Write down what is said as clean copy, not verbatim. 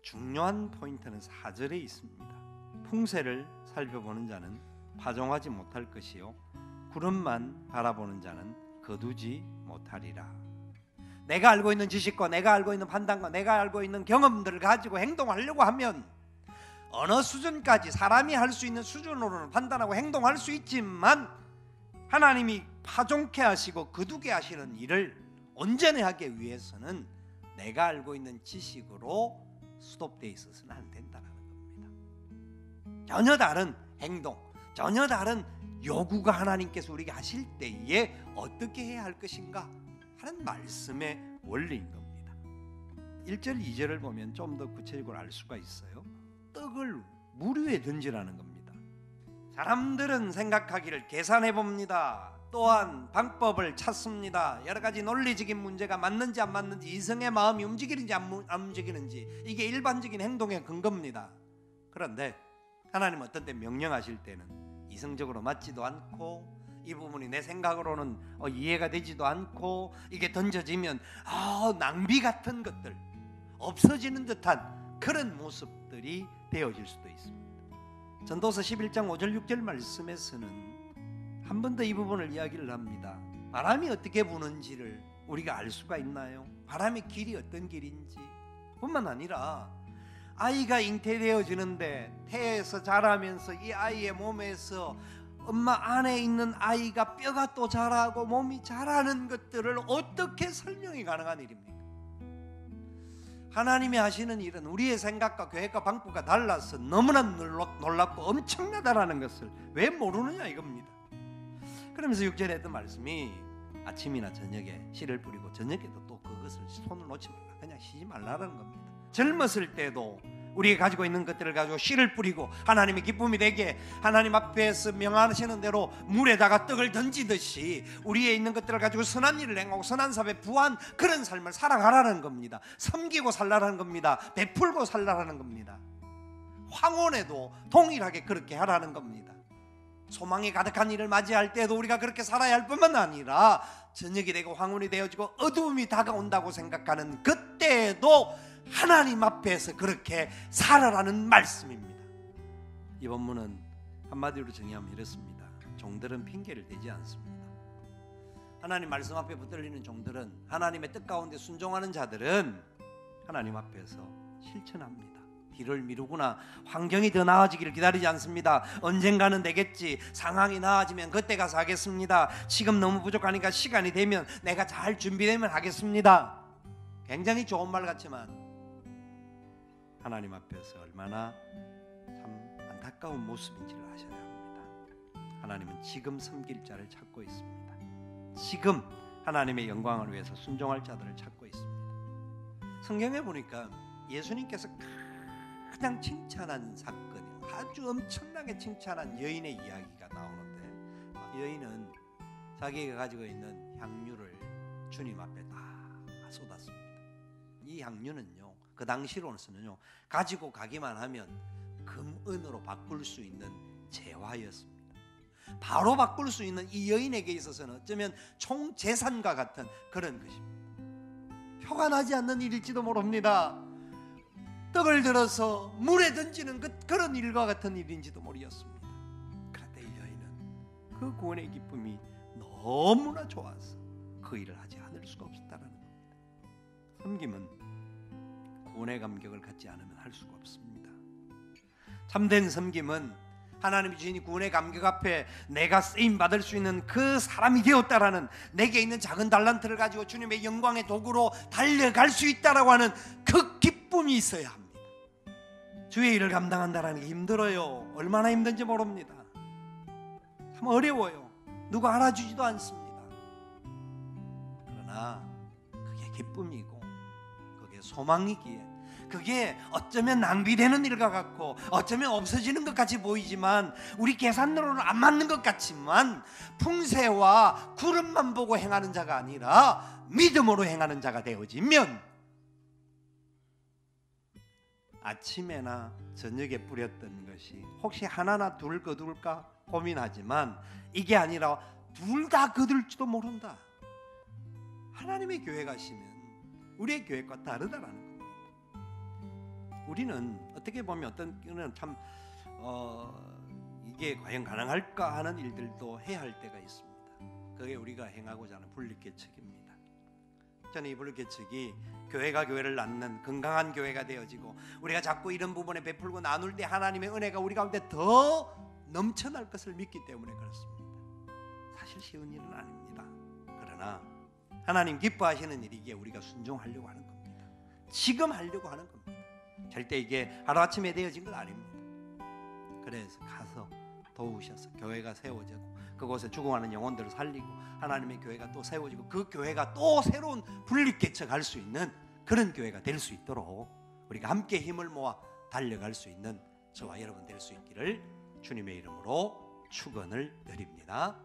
중요한 포인트는 4절에 있습니다. 풍세를 살펴보는 자는 파종하지 못할 것이요 구름만 바라보는 자는 거두지 못하리라. 내가 알고 있는 지식과 내가 알고 있는 판단과 내가 알고 있는 경험들을 가지고 행동하려고 하면 어느 수준까지 사람이 할 수 있는 수준으로는 판단하고 행동할 수 있지만 하나님이 파종케 하시고 거두게 하시는 일을 온전히 하기 위해서는 내가 알고 있는 지식으로 수독되어 있어서는 안 된다는 겁니다. 전혀 다른 행동, 전혀 다른 요구가 하나님께서 우리에게 하실 때에 어떻게 해야 할 것인가 하는 말씀의 원리인 겁니다. 1절 2절을 보면 좀 더 구체적으로 알 수가 있어요. 떡을 물 위에 던지라는 겁니다. 사람들은 생각하기를 계산해 봅니다. 또한 방법을 찾습니다. 여러 가지 논리적인 문제가 맞는지 안 맞는지, 이성의 마음이 움직이는지 안 움직이는지, 이게 일반적인 행동의 근거입니다. 그런데 하나님은 어떤 때 명령하실 때는 이성적으로 맞지도 않고 이 부분이 내 생각으로는 이해가 되지도 않고 이게 던져지면 낭비 같은 것들, 없어지는 듯한 그런 모습들이 되어질 수도 있습니다. 전도서 11장 5절 6절 말씀에서는 한 번 더 이 부분을 이야기를 합니다. 바람이 어떻게 부는지를 우리가 알 수가 있나요? 바람의 길이 어떤 길인지 뿐만 아니라 아이가 잉태되어지는데 태에서 자라면서 이 아이의 몸에서 엄마 안에 있는 아이가 뼈가 또 자라고 몸이 자라는 것들을 어떻게 설명이 가능한 일입니까? 하나님이 하시는 일은 우리의 생각과 계획과 방법과 달라서 너무나 놀랍고 엄청나다라는 것을 왜 모르느냐 이겁니다. 그러면서 6절에 했던 말씀이 아침이나 저녁에 씨를 뿌리고 저녁에도 또 그것을 손을 놓지 말라, 그냥 쉬지 말라라는 겁니다. 젊었을 때도 우리가 가지고 있는 것들을 가지고 씨를 뿌리고 하나님의 기쁨이 되게 하나님 앞에서 명하시는 대로 물에다가 떡을 던지듯이 우리에 있는 것들을 가지고 선한 일을 행하고 선한 사업에 부한 그런 삶을 살아가라는 겁니다. 섬기고 살라는 겁니다. 베풀고 살라는 겁니다. 황혼에도 동일하게 그렇게 하라는 겁니다. 소망이 가득한 일을 맞이할 때도 우리가 그렇게 살아야 할 뿐만 아니라 저녁이 되고 황혼이 되어지고 어두움이 다가온다고 생각하는 그때에도 하나님 앞에서 그렇게 살아라는 말씀입니다. 이 본문은 한마디로 정의하면 이렇습니다. 종들은 핑계를 대지 않습니다. 하나님 말씀 앞에 붙들리는 종들은, 하나님의 뜻 가운데 순종하는 자들은 하나님 앞에서 실천합니다. 뒤를 미루거나 환경이 더 나아지기를 기다리지 않습니다. 언젠가는 되겠지, 상황이 나아지면 그때 가서 하겠습니다, 지금 너무 부족하니까 시간이 되면 내가 잘 준비되면 하겠습니다. 굉장히 좋은 말 같지만 하나님 앞에서 얼마나 참 안타까운 모습인지를 아셔야 합니다. 하나님은 지금 섬길 자를 찾고 있습니다. 지금 하나님의 영광을 위해서 순종할 자들을 찾고 있습니다. 성경에 보니까 예수님께서 가장 칭찬한 사건이, 아주 엄청나게 칭찬한 여인의 이야기가 나오는데, 여인은 자기가 가지고 있는 향유를 주님 앞에 다 쏟았습니다. 이 향유는요, 그 당시로서는요, 가지고 가기만 하면 금은으로 바꿀 수 있는 재화였습니다. 바로 바꿀 수 있는 이 여인에게 있어서는 어쩌면 총재산과 같은 그런 것입니다. 표가 나지 않는 일일지도 모릅니다. 떡을 들어서 물에 던지는 그런 일과 같은 일인지도 모르겠습니다. 그런데 이 여인은 그 구원의 기쁨이 너무나 좋아서 그 일을 하지 않을 수가 없었다는 겁니다. 섬김은 구원의 감격을 갖지 않으면 할 수가 없습니다. 참된 섬김은 하나님이 주신 구원의 감격 앞에 내가 쓰임받을 수 있는 그 사람이 되었다라는, 내게 있는 작은 달란트를 가지고 주님의 영광의 도구로 달려갈 수 있다라고 하는 그 기쁨이 있어야 합니다. 주의 일을 감당한다는 게 힘들어요. 얼마나 힘든지 모릅니다. 참 어려워요. 누가 알아주지도 않습니다. 그러나 그게 기쁨이고 그게 소망이기에, 그게 어쩌면 낭비되는 일과 같고 어쩌면 없어지는 것 같이 보이지만, 우리 계산으로는 안 맞는 것 같지만, 풍세와 구름만 보고 행하는 자가 아니라 믿음으로 행하는 자가 되어지면 아침에나 저녁에 뿌렸던 것이 혹시 하나나 둘 거둘까 고민하지만 이게 아니라 둘 다 거둘지도 모른다. 하나님의 교회 가시면 우리의 교회과 다르다라는 겁니다. 우리는 어떻게 보면 어떤 경우는 참 이게 과연 가능할까 하는 일들도 해야 할 때가 있습니다. 그게 우리가 행하고자 하는 분립개척입니다. 저는 이 분립개척이 교회가 교회를 낳는 건강한 교회가 되어지고 우리가 자꾸 이런 부분에 베풀고 나눌 때 하나님의 은혜가 우리 가운데 더 넘쳐날 것을 믿기 때문에 그렇습니다. 사실 쉬운 일은 아닙니다. 그러나 하나님 기뻐하시는 일이기에 우리가 순종하려고 하는 겁니다. 지금 하려고 하는 겁니다. 절대 이게 하루아침에 되어진 건 아닙니다. 그래서 가서 도우셔서 교회가 세워지고 그곳에 죽어가는 영혼들을 살리고 하나님의 교회가 또 세워지고 그 교회가 또 새로운 분립개척할 수 있는 그런 교회가 될 수 있도록 우리가 함께 힘을 모아 달려갈 수 있는 저와 여러분 될 수 있기를 주님의 이름으로 축원을 드립니다.